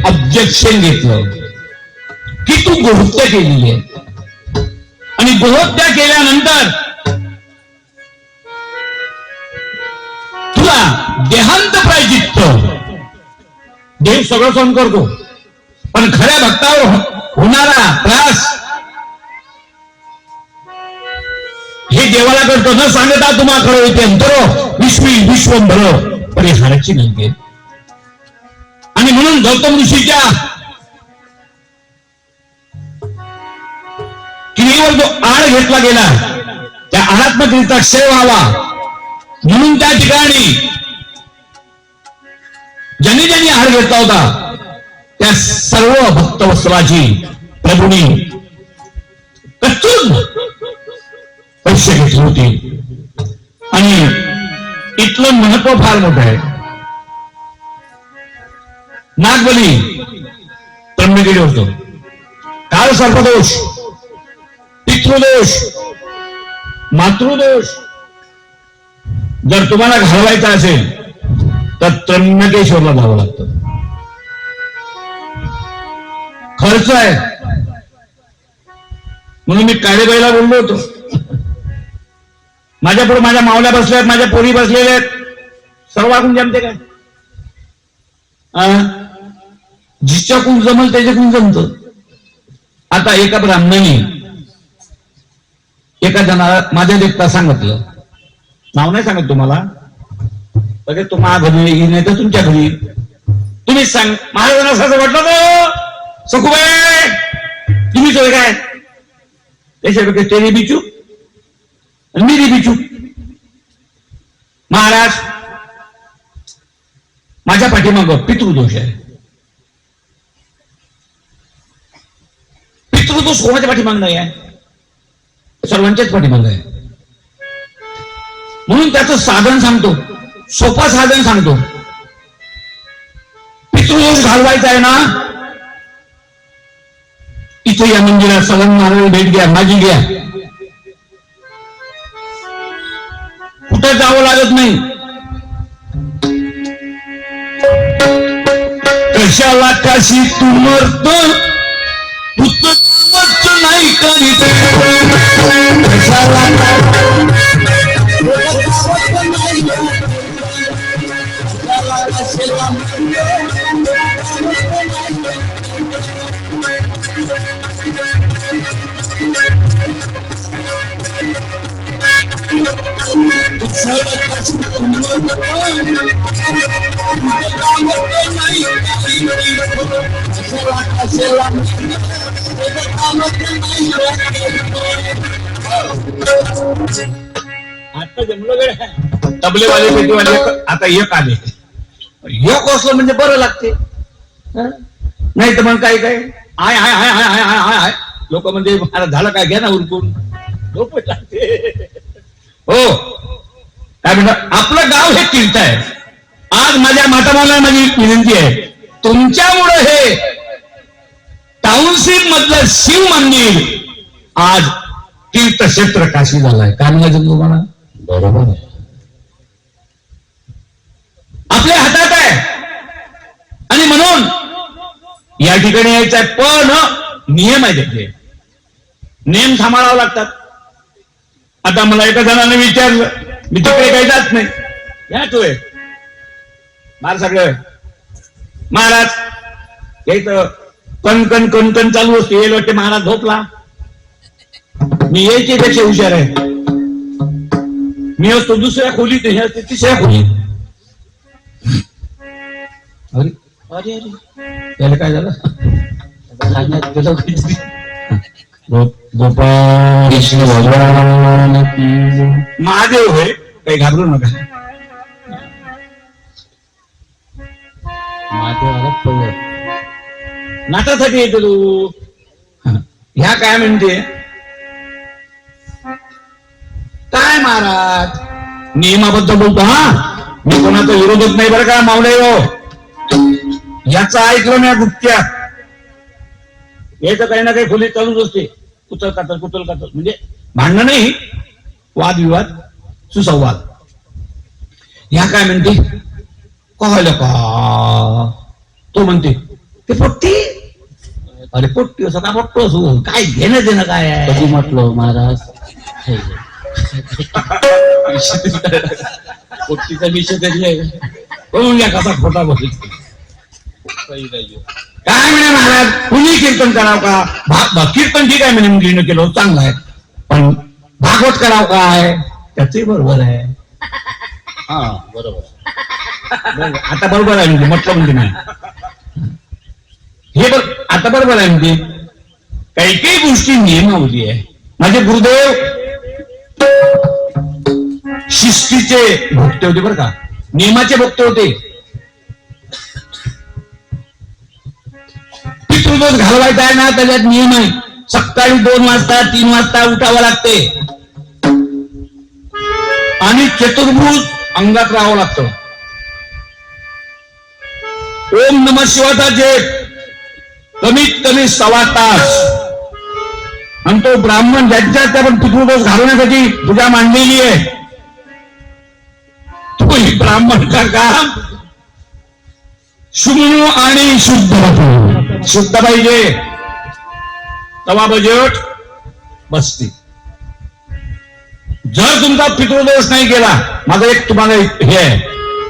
Objection घेतलं की तू गोहत्या केलेली आहे, आणि गोहत्या केल्यानंतर तुला देहांत प्रायचित्त, देव सगळं सहन करतो, पण खऱ्या भक्तावर होणारा त्रास हे देवाला करतो. न सांगता तुम्हा खरं येते अंतर विश्वंभर परिहाराची नंगे. आणि म्हणून गौतम ऋषीच्या किनीवर जो आळ घेतला गेला, त्या आळात्मकरीचा क्षय व्हावा म्हणून त्या ठिकाणी ज्यांनी ज्यांनी आळ घेतला होता त्या सर्व भक्तवत्सलाची प्रभूंनी कच्चून पैसे घेतले होते. आणि इथलं महत्व फार मोठं आहे. नागबली त्र्यंबकेश्वर होतो, काळ सर्पदोष, पितृदोष, मातृदोष जर तुम्हाला घालवायचा असेल तर त्र्यंबकेश्वरला जावं लागतं. खर्च आहे. म्हणून मी काळेबाईला बोललो होतो, माझ्या पुढे माझ्या मावल्या बसल्या आहेत, माझ्या पोरी बसलेल्या आहेत, सर्व आपण जमते काय? जिच्याकडून जमल त्याच्याकडून जमत. आता एका ब्राह्मणाने एका जणाला माझ्या देखता सांगितलं, नाव नाही सांगत तुम्हाला, अरे तुम्हाला घरी येईल नाही तर तुमच्या घरी तुम्हीच सांग. महाराजांना असं वाटलं तर सखूबाई तुम्हीच होय काय? त्याच्यापैकी तेरी बिचू मेरी बिचू. महाराज माझ्या पाठीमागं पितृदोष आहे. पितृदोष कोणाच्या पाठीमाग नाही आहे, सर्वांच्याच पाठीमाग आहे. म्हणून त्याचं साधन सांगतो, सोपं साधन सांगतो. पितृदोष घालवायचा आहे ना, इथे या मंदिरात सगळं नारळ भेट घ्या, माझी घ्या, कुठं जावं लागत नाही. कशाला काशी तू मरतो पुत्र नाही करीत, कशाला आता जमलं गड्या, तबलेवाले पेटीवाले आता एक आले, एक असलं म्हणजे बरं लागते. नाही तर मग काय काय आय हाय हाय हाय हाय हाय हाय हाय लोक म्हणजे झालं काय, घ्या ना उरकून झोप लागते. हो काय म्हणतात, आपलं गाव हे तीर्थ आहे. आज माझ्या मातामाला माझी विनंती आहे, तुमच्यामुळे हे टाउनशिप मधलं शिव मंदिर आज तीर्थक्षेत्र काशी झालाय. काय म्हणायचं तुम्हाला? बरोबर आहे, आपल्या हातात आहे. आणि म्हणून या ठिकाणी यायचं आहे, पण नियम आहे त्याचे, नियम सांभाळावं लागतात. आता मला एका जणाने विचारलं, मी तिकडे काही जात नाही, या तू मार सगळं महाराज यायचं कणकण कणकण चालू असते. येईल वाटते महाराज झोपला, मी यायची पेक्षा हुशार आहे. मी असतो दुसऱ्या खोलीत, हे असते तिसऱ्या खोलीत. अरे अरे अरे त्याला काय झालं, गोपाळ कृष्ण भगवान महादेव होय, काही घाबरू नका. महादेव नाटासाठी येतो तू. ह्या काय म्हणते, काय महाराज नियमाबद्दल बोलतो. हा मी कोणाचा विरोधच नाही बरं का मावळे हो, याचं ऐकलं नाही गुप्त्या. याचं काही ना काही खोलीत चालूच असते, कुचल कातल म्हणजे भांडणं नाही, वादविवाद सुसंवाद. ह्या काय म्हणते, कळलं का, तो म्हणते ते पोट्टी, अरे पोट्टी असो का पोट्टो असो, काय घेणं देणं काय आहे. कधी म्हटलो महाराज पोट्टीचा विषय तरी आहे कळून घ्या कसा खोटा बोलतो. काय म्हणे महाराज, कुणी कीर्तन करावं का, कीर्तन ठीक आहे म्हणे मुलीनं केलं चांगलं आहे, पण भागवत करावं काय, त्याचही बरोबर आहे. हा बरोबर. आता बरोबर आहे म्हणजे म्हटलं म्हणजे नाही हे आता बरोबर आहे म्हणजे काही काही गोष्टी नियमावली आहे. माझे गुरुदेव शिस्तीचे भोगते होते बरं का, नियमाचे भोगते होते. पितृदोष घालवायचा आहे ना, त्याच्यात नियम आहे. सकाळी 2 वाजता 3 वाजता उठावं लागते आणि चतुर्भुज अंगात राहावं लागतं. ओम नमः शिवाचा जप कमीत कमी 1.25 तास, आणि तो ब्राह्मण ज्याच्यात आपण पितृदोष घालवण्यासाठी पूजा मांडलेली आहे, तो ब्राह्मण का काम शुभ आणि शुद्ध पाहिजे, तवा बजेट बसते. जर तुमचा पितृदोष नाही केला, माझं एक तुम्हाला हे आहे,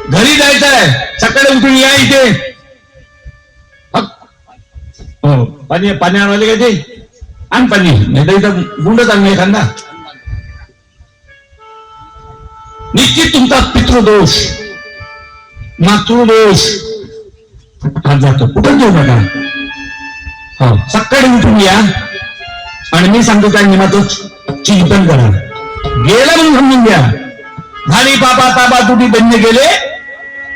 घरी जायचं आहे, सकाळी उठून या इथे, हो पाणी आणले का ते, आण पाणी, नाही तर इथं गुंडच आणलं एखादा. निश्चित तुमचा पितृदोष मातृदोष हा जातो, कुठं देऊ नका. हो सकाळी उठून या आणि मी सांगतो त्या नियमाचं चिंतन करा. गेलं म्हणून समजून घ्या, झाली बाबा ताबा तुटी धन्य गेले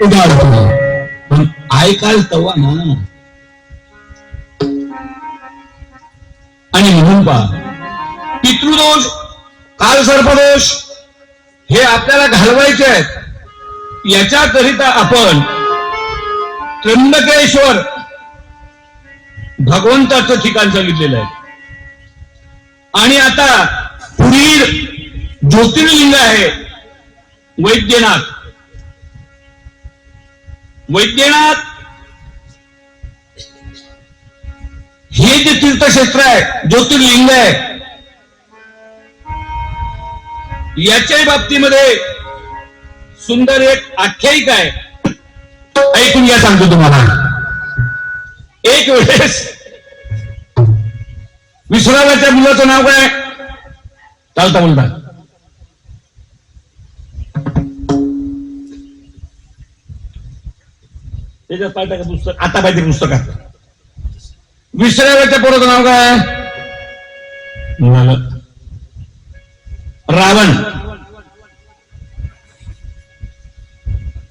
उदार, पण ऐकाल तवा ना. आणि म्हणून पहा, पितृदोष कालसर्पदोष हे आपल्याला घालवायचे आहेत. याच्याकरिता आपण त्र्यंबकेश्वर भगवंताचं ठिकाण सांगितलेलं आहे. आणि आता पुढील ज्योतिर्लिंग आहे वैद्यनाथ. वैद्यनाथ हे जे तीर्थक्षेत्र आहे, ज्योतिर्लिंग आहे, याच्याही बाबतीमध्ये सुंदर एक आख्यायिका आहे. ऐकून घ्या, सांगतो तुम्हाला. एक वेळेस विश्रावाच्या मुलाचं नाव काय, चालता बोलता त्याच्यात पाहिजे का पुस्तक, आता पाहिजे पुस्तकात. विश्रावाच्या पोराचं नाव काय, रावण.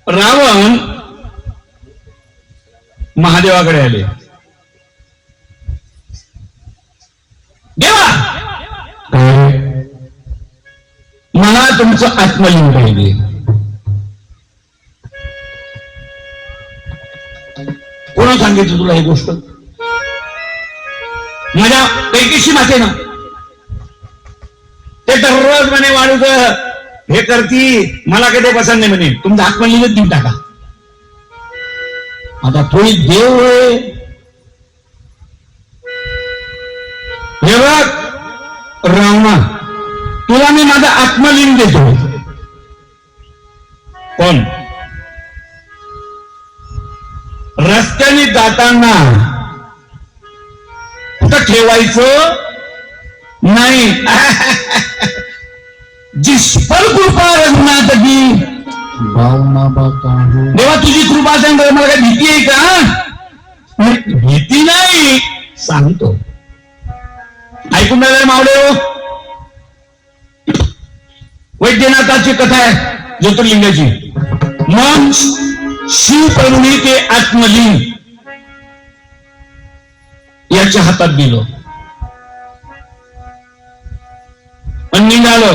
रावण महादेवाकडे आले. देवा मला तुमचं आत्मलिंग पाहिजे. कोणा सांगितलं तुला ही गोष्ट, माझ्या कैकेशी माते ना, ते दररोज म्हणे वाढूच हे करती, मला काही ते पसंत नाही म्हणे, तुमचं आत्मलिंगच देऊन टाका. आता थोडी देव आहे हे बघ रावणा, तुला मी माझं आत्मलिंग देतो, पण रस्त्याने जाताना कुठं ठेवायचं नाही. जिस पर कृपा रघुनाथ की, देवा तुझी कृपा सांग, मला काय भीती आहे का, भीती नाही सांगतो. ऐकून राहिले मावळे हो, वैद्यनाथाची कथा आहे ज्योतिर्लिंगाची. मग शिवप्रभूने ते आत्मलिंग याच्या हातात दिलं आणि निघालं.